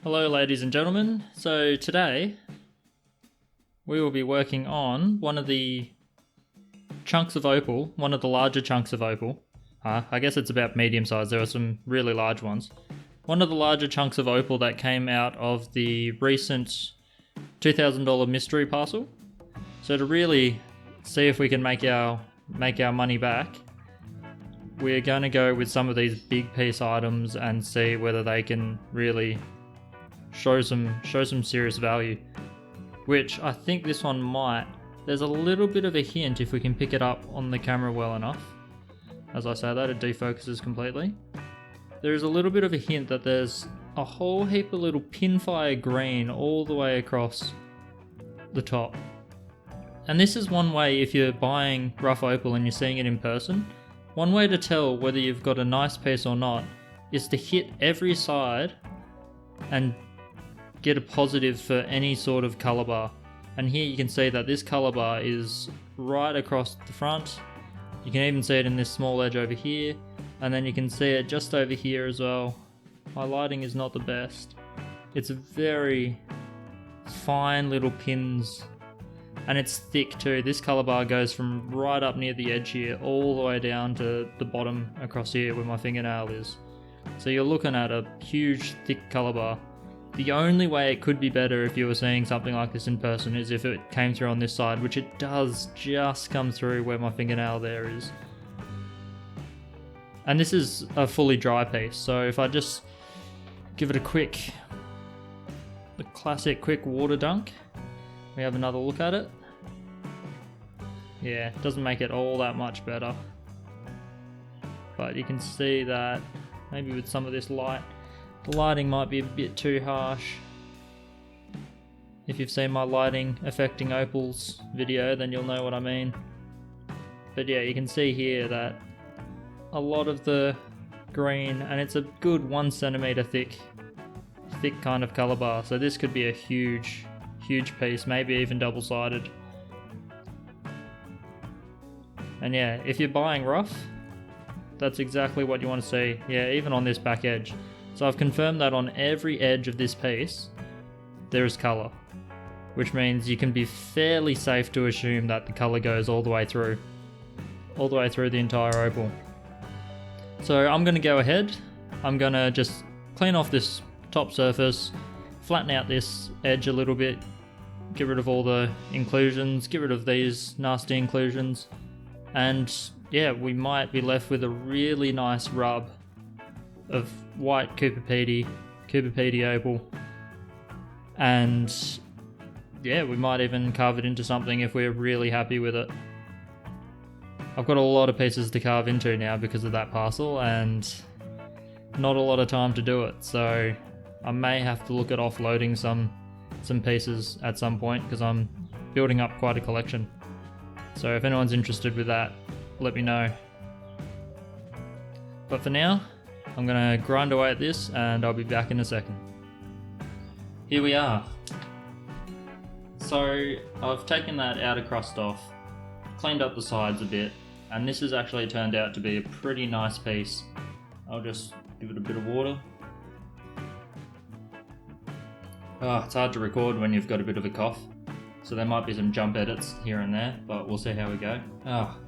Hello ladies and gentlemen, so today we will be working on one of the chunks of opal, one of the larger chunks of opal. I guess it's about medium size, there are some really large ones. One of the larger chunks of opal that came out of the recent $2,000 mystery parcel. So to really see if we can make our money back, we're going to go with some of these big piece items and see whether they can really show some serious value, which I think this one might. There's a little bit of a hint if we can pick it up on the camera well enough. As I say that, it defocuses completely. There's a little bit of a hint that there's a whole heap of little pinfire green all the way across the top. And this is one way, if you're buying rough opal and you're seeing it in person, one way to tell whether you've got a nice piece or not is to hit every side and get a positive for any sort of colour bar. And here you can see that this colour bar is right across the front. You can even see it in this small edge over here, and then you can see it just over here as well. My lighting is not the best. It's very fine little pins, and it's thick too. This colour bar goes from right up near the edge here all the way down to the bottom across here where my fingernail is. So you're looking at a huge thick colour bar. The only way it could be better if you were seeing something like this in person is if it came through on this side, which it does just come through where my fingernail there is. And this is a fully dry piece, so if I just give it the classic quick water dunk, we have another look at it. Yeah, it doesn't make it all that much better. But you can see that maybe with some of this light, the lighting might be a bit too harsh. If you've seen my lighting affecting opals video, then you'll know what I mean. But yeah, you can see here that a lot of the green, and it's a good 1 centimeter thick kind of colour bar. So this could be a huge piece, maybe even double-sided. And yeah, if you're buying rough, that's exactly what you want to see. Yeah, even on this back edge. So I've confirmed that on every edge of this piece, there is colour, which means you can be fairly safe to assume that the colour goes all the way through the entire opal. So I'm going to go ahead, I'm going to just clean off this top surface, flatten out this edge a little bit, get rid of all the inclusions, get rid of these nasty inclusions, and yeah, we might be left with a really nice rub of white Coober Pedy opal, and yeah, we might even carve it into something if we're really happy with it. I've got a lot of pieces to carve into now because of that parcel, and not a lot of time to do it, so I may have to look at offloading some pieces at some point because I'm building up quite a collection. So if anyone's interested with that, let me know. But for now, I'm going to grind away at this and I'll be back in a second. Here we are. So I've taken that outer crust off, cleaned up the sides a bit, and this has actually turned out to be a pretty nice piece. I'll just give it a bit of water. It's hard to record when you've got a bit of a cough, so there might be some jump edits here and there, but we'll see how we go.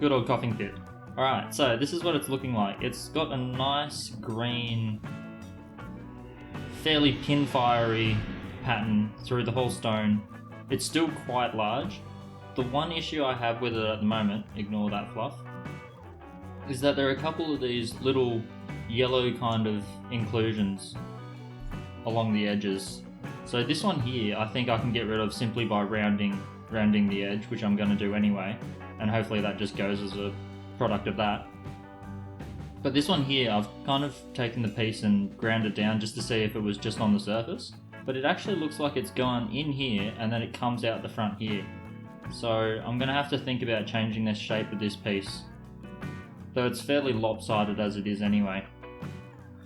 Good old coughing fit. Alright, so this is what it's looking like. It's got a nice green, fairly pinfire-y pattern through the whole stone. It's still quite large. The one issue I have with it at the moment, ignore that fluff, is that there are a couple of these little yellow kind of inclusions along the edges. So this one here, I think I can get rid of simply by rounding the edge, which I'm going to do anyway, and hopefully that just goes as a product of that. But this one here, I've kind of taken the piece and ground it down just to see if it was just on the surface, but it actually looks like it's gone in here and then it comes out the front here. So I'm going to have to think about changing the shape of this piece, though it's fairly lopsided as it is anyway.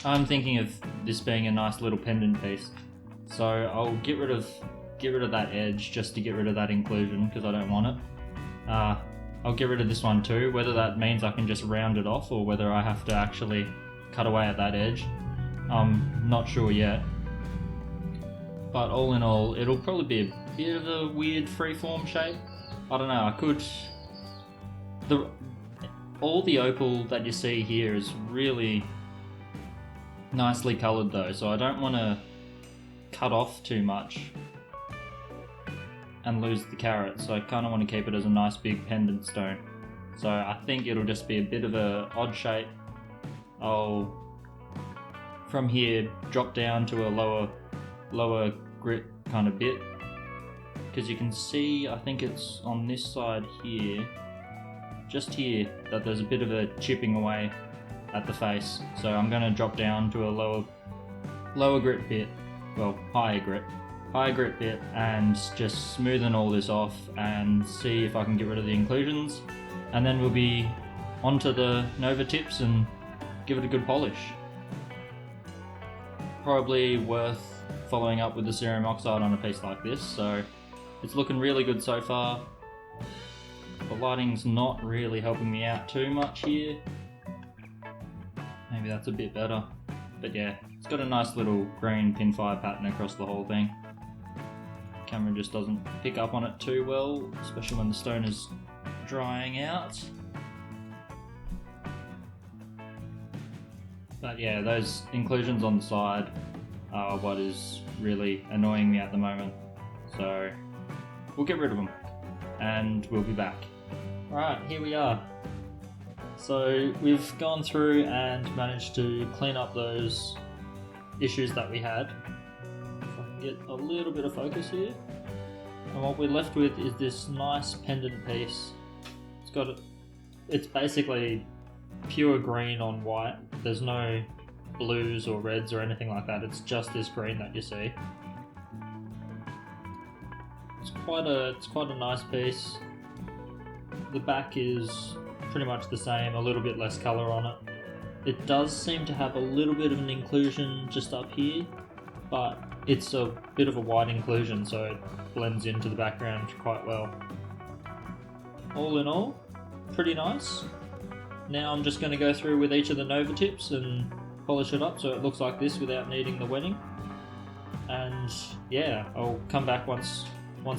I'm thinking of this being a nice little pendant piece, so I'll get rid of that edge just to get rid of that inclusion because I don't want it. I'll get rid of this one too, whether that means I can just round it off or whether I have to actually cut away at that edge. I'm not sure yet. But all in all, it'll probably be a bit of a weird freeform shape. I don't know, all the opal that you see here is really nicely coloured though, so I don't want to cut off too much and lose the carat, so I kind of want to keep it as a nice big pendant stone. So I think it'll just be a bit of a odd shape. I'll, from here, drop down to a lower grit kind of bit, because you can see, I think it's on this side here, just here, that there's a bit of a chipping away at the face. So I'm going to drop down to a lower grit bit, well, higher grit bit, and just smoothen all this off and see if I can get rid of the inclusions, and then we'll be onto the Nova tips and give it a good polish. Probably worth following up with the cerium oxide on a piece like this, so it's looking really good so far. The lighting's not really helping me out too much here. Maybe that's a bit better. But yeah, it's got a nice little green pinfire pattern across the whole thing. Camera just doesn't pick up on it too well, especially when the stone is drying out. But yeah, those inclusions on the side are what is really annoying me at the moment. So we'll get rid of them and we'll be back. Alright, here we are. So we've gone through and managed to clean up those issues that we had. If I can get a little bit of focus here. And what we're left with is this nice pendant piece. It's basically pure green on white. There's no blues or reds or anything like that. It's just this green that you see. It's quite a nice piece. The back is pretty much the same, a little bit less colour on it. It does seem to have a little bit of an inclusion just up here, but it's a bit of a white inclusion, so it blends into the background quite well. All in all, pretty nice. Now I'm just going to go through with each of the Nova tips and polish it up so it looks like this without needing the wetting. And yeah, I'll come back once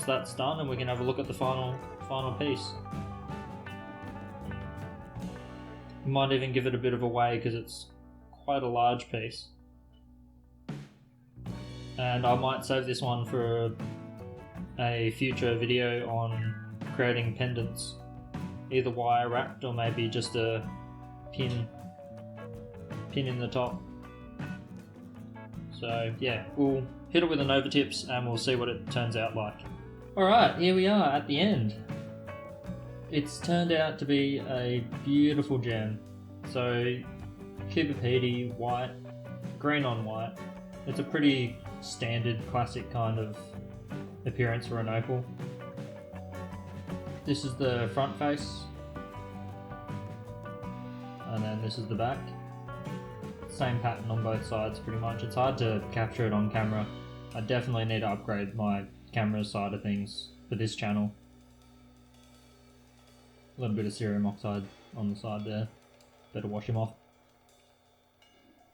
that's done and we can have a look at the final piece. Might even give it a bit of a weigh because it's quite a large piece. And I might save this one for a future video on creating pendants, either wire wrapped or maybe just a pin in the top. So yeah, we'll hit it with the Nova tips and we'll see what it turns out like. Alright, here we are at the end. It's turned out to be a beautiful gem. So Coober Pedy, white, green on white. It's a pretty standard classic kind of appearance for an opal. This is the front face, and then this is the back. Same pattern on both sides pretty much. It's hard to capture it on camera. I definitely need to upgrade my camera side of things for this channel. A little bit of cerium oxide on the side there. Better wash him off.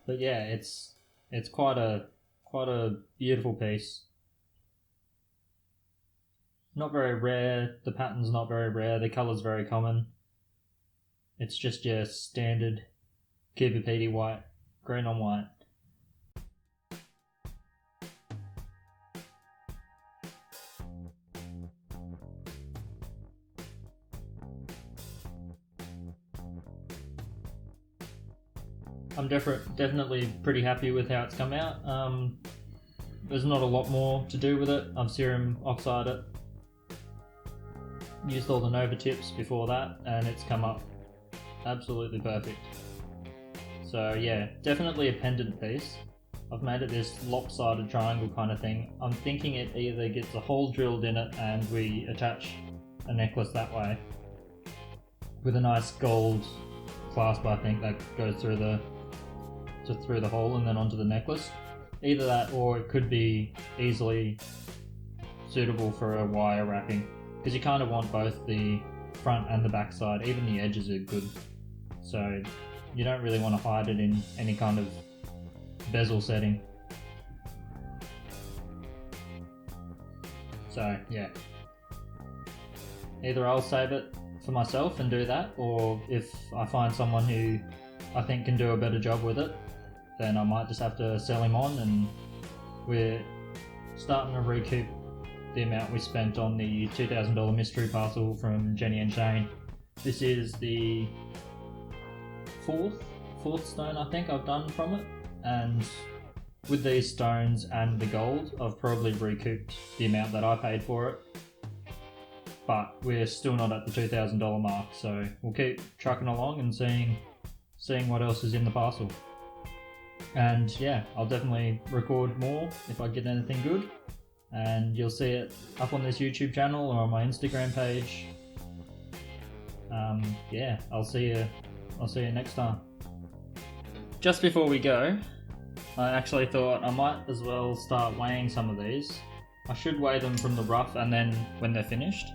But yeah, it's quite a beautiful piece. Not very rare. The pattern's not very rare. The colour's very common. It's just your standard Coober Pedy white, green on white. I'm definitely pretty happy with how it's come out. There's not a lot more to do with it. I've cerium oxided it. Used all the Nova tips before that and it's come up absolutely perfect. So yeah, definitely a pendant piece. I've made it this lopsided triangle kind of thing. I'm thinking it either gets a hole drilled in it and we attach a necklace that way with a nice gold clasp, I think, that goes through the hole and then onto the necklace. Either that, or it could be easily suitable for a wire wrapping, because you kind of want both the front and the back side. Even the edges are good, so you don't really want to hide it in any kind of bezel setting. So yeah, either I'll save it for myself and do that, or if I find someone who I think can do a better job with it, then I might just have to sell him on, and we're starting to recoup the amount we spent on the $2,000 mystery parcel from Jennie and Shane. This is the fourth stone I think I've done from it, and with these stones and the gold, I've probably recouped the amount that I paid for it. But we're still not at the $2,000 mark, so we'll keep trucking along and seeing what else is in the parcel. And yeah, I'll definitely record more if I get anything good, and you'll see it up on this YouTube channel or on my Instagram page. Yeah, I'll see you next time. Just before we go, I actually thought I might as well start weighing some of these. I should weigh them from the rough and then when they're finished,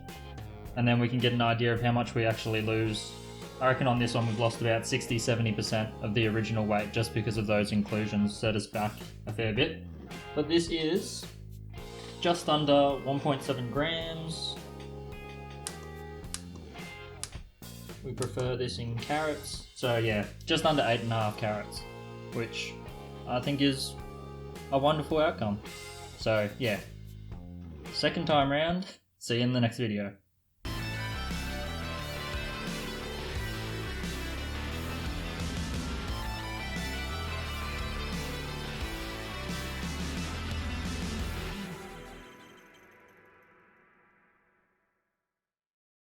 and then we can get an idea of how much we actually lose. I reckon on this one we've lost about 60-70% of the original weight just because of those inclusions, set us back a fair bit. But this is just under 1.7 grams. We prefer this in carats, so yeah, just under 8.5 carats, which I think is a wonderful outcome. So yeah, second time round, see you in the next video.